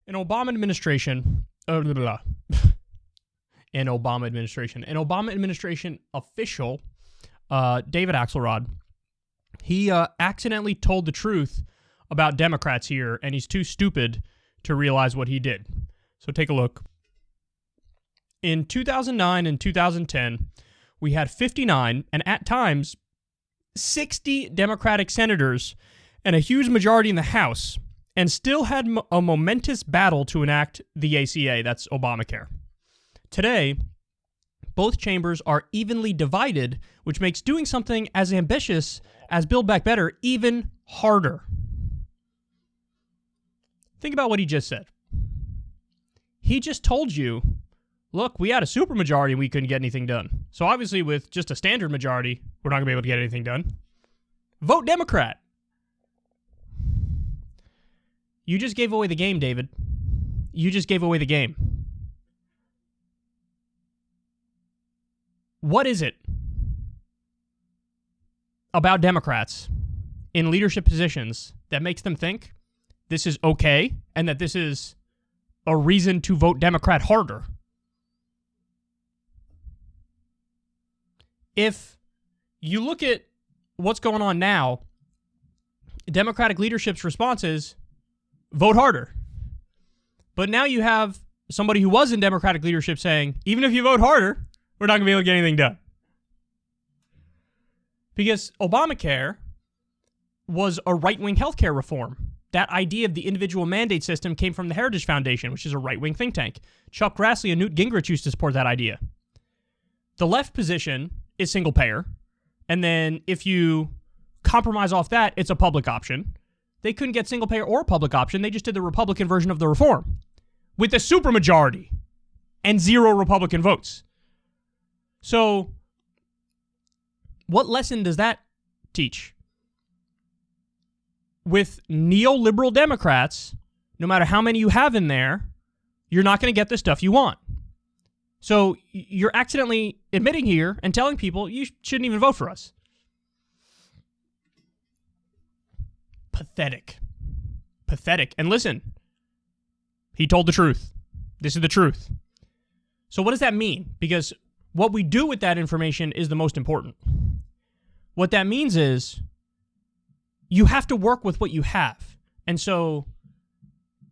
An Obama administration, an Obama administration official, David Axelrod, he accidentally told the truth about Democrats here, and he's too stupid to realize what he did. So take a look. In 2009 and 2010, we had 59, and at times, 60 Democratic senators and a huge majority in the House, and still had a momentous battle to enact the ACA, that's Obamacare. Today, both chambers are evenly divided, which makes doing something as ambitious as Build Back Better even harder. Think about what he just said. He just told you, look, we had a supermajority and we couldn't get anything done. So obviously with just a standard majority, we're not going to be able to get anything done. Vote Democrat. You just gave away the game, David. You just gave away the game. What is it about Democrats in leadership positions that makes them think this is okay and that this is a reason to vote Democrat harder? If you look at what's going on now, Democratic leadership's response is vote harder. But now you have somebody who was in Democratic leadership saying, even if you vote harder, we're not going to be able to get anything done. Because Obamacare was a right-wing healthcare reform. That idea of the individual mandate system came from the Heritage Foundation, which is a right-wing think tank. Chuck Grassley and Newt Gingrich used to support that idea. The left position is single payer, and then if you compromise off that, it's a public option. They couldn't get single payer or public option. They just did the Republican version of the reform with a supermajority and 0 Republican votes. So what lesson does that teach? With neoliberal Democrats, no matter how many you have in there, you're not going to get the stuff you want. So you're accidentally admitting here and telling people you shouldn't even vote for us. Pathetic. Pathetic. And listen, he told the truth. This is the truth. So what does that mean? Because what we do with that information is the most important. What that means is you have to work with what you have. And so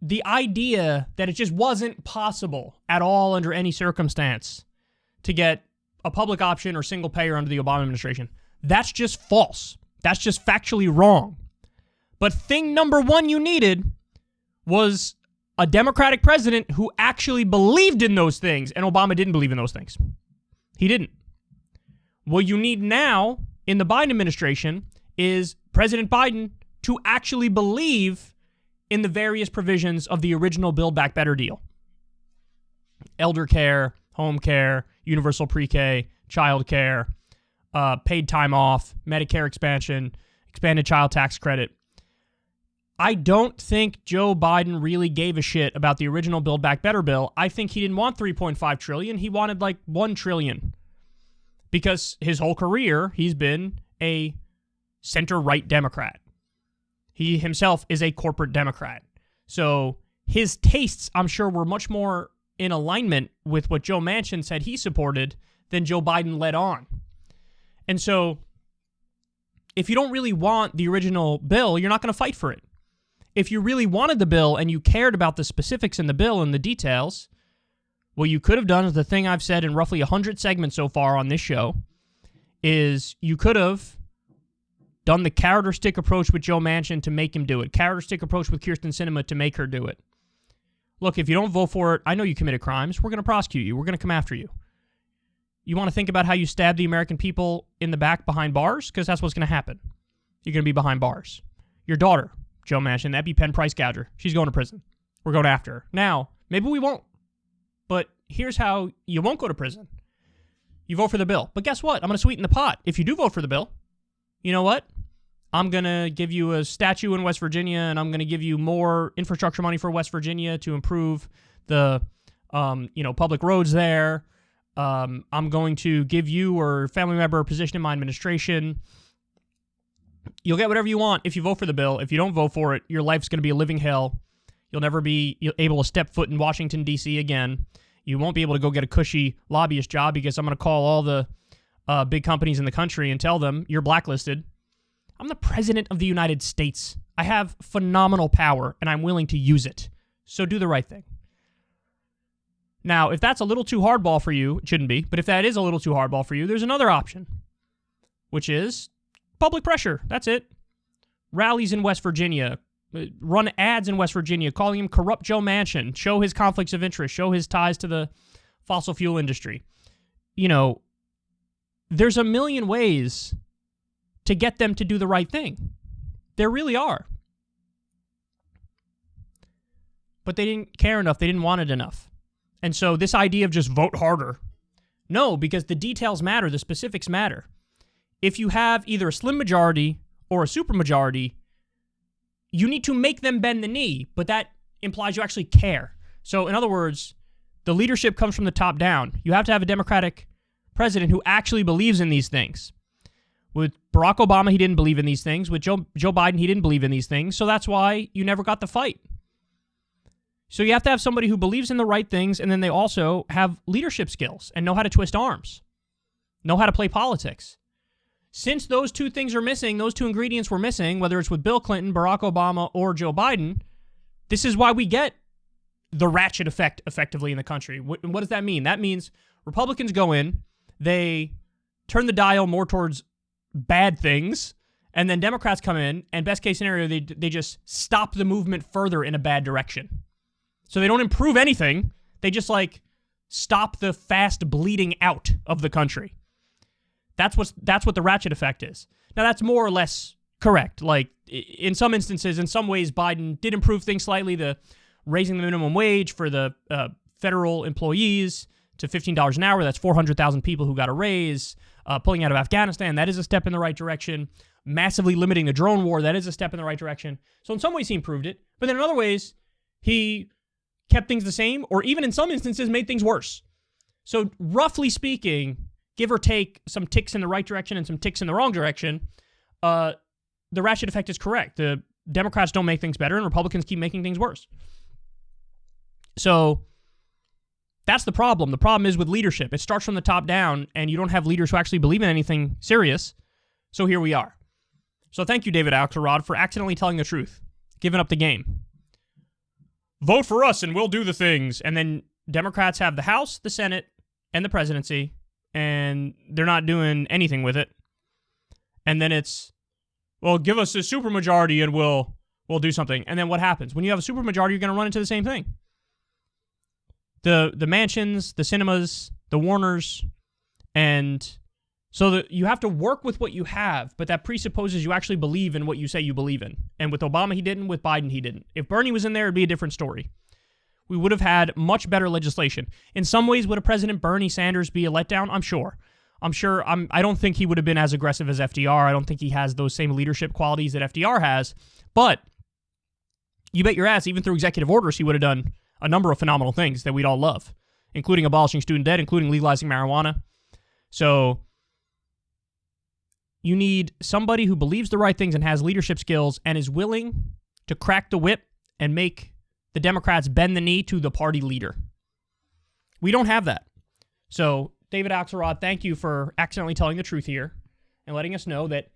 the idea that it just wasn't possible at all under any circumstance to get a public option or single payer under the Obama administration, that's just false. That's just factually wrong. But thing number one you needed was a Democratic president who actually believed in those things, and Obama didn't believe in those things. He didn't. What you need now in the Biden administration is President Biden to actually believe in the various provisions of the original Build Back Better deal. Elder care, home care, universal pre-K, child care, paid time off, Medicare expansion, expanded child tax credit. I don't think Joe Biden really gave a shit about the original Build Back Better bill. I think he didn't want $3.5 trillion. He wanted like $1 trillion. Because his whole career, he's been a center-right Democrat. He himself is a corporate Democrat. So his tastes, I'm sure, were much more in alignment with what Joe Manchin said he supported than Joe Biden led on. And so if you don't really want the original bill, you're not going to fight for it. If you really wanted the bill and you cared about the specifics in the bill and the details, what you could have done is the thing I've said in roughly 100 segments so far on this show, is you could have done the carrot or stick approach with Joe Manchin to make him do it. Carrot or stick approach with Kyrsten Sinema to make her do it. Look, if you don't vote for it, I know you committed crimes. We're going to prosecute you. We're going to come after you. You want to think about how you stab the American people in the back behind bars? Because that's what's going to happen. You're going to be behind bars. Your daughter, Joe Manchin, that EpiPen price gouger, she's going to prison. We're going after her. Now, maybe we won't. But here's how you won't go to prison. You vote for the bill. But guess what? I'm going to sweeten the pot. If you do vote for the bill, you know what? I'm going to give you a statue in West Virginia, and I'm going to give you more infrastructure money for West Virginia to improve the, public roads there. I'm going to give you or family member a position in my administration. You'll get whatever you want if you vote for the bill. If you don't vote for it, your life's going to be a living hell. You'll never be able to step foot in Washington, D.C. again. You won't be able to go get a cushy lobbyist job because I'm going to call all the big companies in the country and tell them you're blacklisted. I'm the president of the United States. I have phenomenal power, and I'm willing to use it. So do the right thing. Now, if that's a little too hardball for you, it shouldn't be, but if that is a little too hardball for you, there's another option, which is public pressure. That's it. Rallies in West Virginia, run ads in West Virginia calling him corrupt Joe Manchin, show his conflicts of interest, show his ties to the fossil fuel industry. You know, there's a million ways to get them to do the right thing. There really are. But they didn't care enough. They didn't want it enough. And so this idea of just vote harder. No, because the details matter. The specifics matter. If you have either a slim majority or a supermajority, you need to make them bend the knee, but that implies you actually care. So in other words, the leadership comes from the top down. You have to have a Democratic president who actually believes in these things. With Barack Obama, he didn't believe in these things. With Joe Biden, he didn't believe in these things. So that's why you never got the fight. So you have to have somebody who believes in the right things, and then they also have leadership skills and know how to twist arms, know how to play politics. Since those two things are missing, those two ingredients were missing, whether it's with Bill Clinton, Barack Obama, or Joe Biden, this is why we get the ratchet effect effectively in the country. What does that mean? That means Republicans go in, they turn the dial more towards bad things, and then Democrats come in, and best case scenario, they just stop the movement further in a bad direction. So they don't improve anything. They just stop the fast bleeding out of the country. That's what the ratchet effect is. Now that's more or less correct. Like in some instances, in some ways, Biden did improve things slightly. The raising the minimum wage for the federal employees to $15 an hour. That's 400,000 people who got a raise. Pulling out of Afghanistan. That is a step in the right direction. Massively limiting the drone war. That is a step in the right direction. So in some ways he improved it, but then in other ways he kept things the same, or even in some instances made things worse. So roughly speaking, give or take some ticks in the right direction and some ticks in the wrong direction, the ratchet effect is correct. The Democrats don't make things better, and Republicans keep making things worse. So that's the problem. The problem is with leadership. It starts from the top down, and you don't have leaders who actually believe in anything serious. So here we are. So thank you, David Axelrod, for accidentally telling the truth, giving up the game. Vote for us and we'll do the things. And then Democrats have the House, the Senate, and the presidency, and they're not doing anything with it. And then it's, well, give us a supermajority and we'll do something. And then what happens? When you have a supermajority, you're going to run into the same thing. The mansions, the cinemas, the Warners, and so that you have to work with what you have, but that presupposes you actually believe in what you say you believe in. And with Obama, he didn't. With Biden, he didn't. If Bernie was in there, it'd be a different story. We would have had much better legislation. In some ways, would a President Bernie Sanders be a letdown? I'm sure. I don't think he would have been as aggressive as FDR. I don't think he has those same leadership qualities that FDR has. But you bet your ass, even through executive orders, he would have done a number of phenomenal things that we'd all love, including abolishing student debt, including legalizing marijuana. So you need somebody who believes the right things and has leadership skills and is willing to crack the whip and make the Democrats bend the knee to the party leader. We don't have that. So, David Axelrod, thank you for accidentally telling the truth here and letting us know that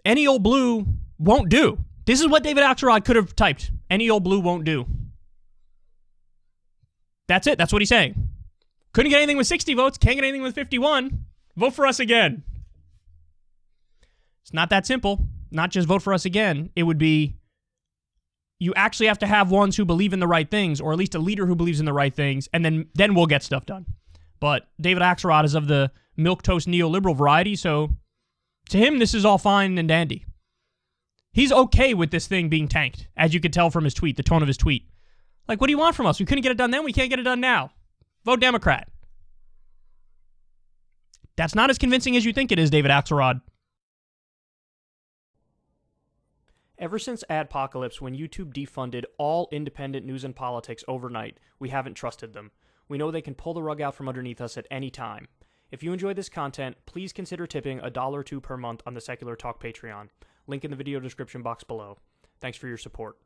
any old blue won't do. This is what David Axelrod could have typed. Any old blue won't do. That's it. That's what he's saying. Couldn't get anything with 60 votes. Can't get anything with 51. Vote for us again. It's not that simple. Not just vote for us again. It would be, you actually have to have ones who believe in the right things, or at least a leader who believes in the right things, and then we'll get stuff done. But David Axelrod is of the milquetoast neoliberal variety, so to him, this is all fine and dandy. He's okay with this thing being tanked, as you could tell from his tweet, the tone of his tweet. Like, what do you want from us? We couldn't get it done then. We can't get it done now. Vote Democrat. That's not as convincing as you think it is, David Axelrod. Ever since Adpocalypse, when YouTube defunded all independent news and politics overnight, we haven't trusted them. We know they can pull the rug out from underneath us at any time. If you enjoy this content, please consider tipping $1 or $2 per month on the Secular Talk Patreon. Link in the video description box below. Thanks for your support.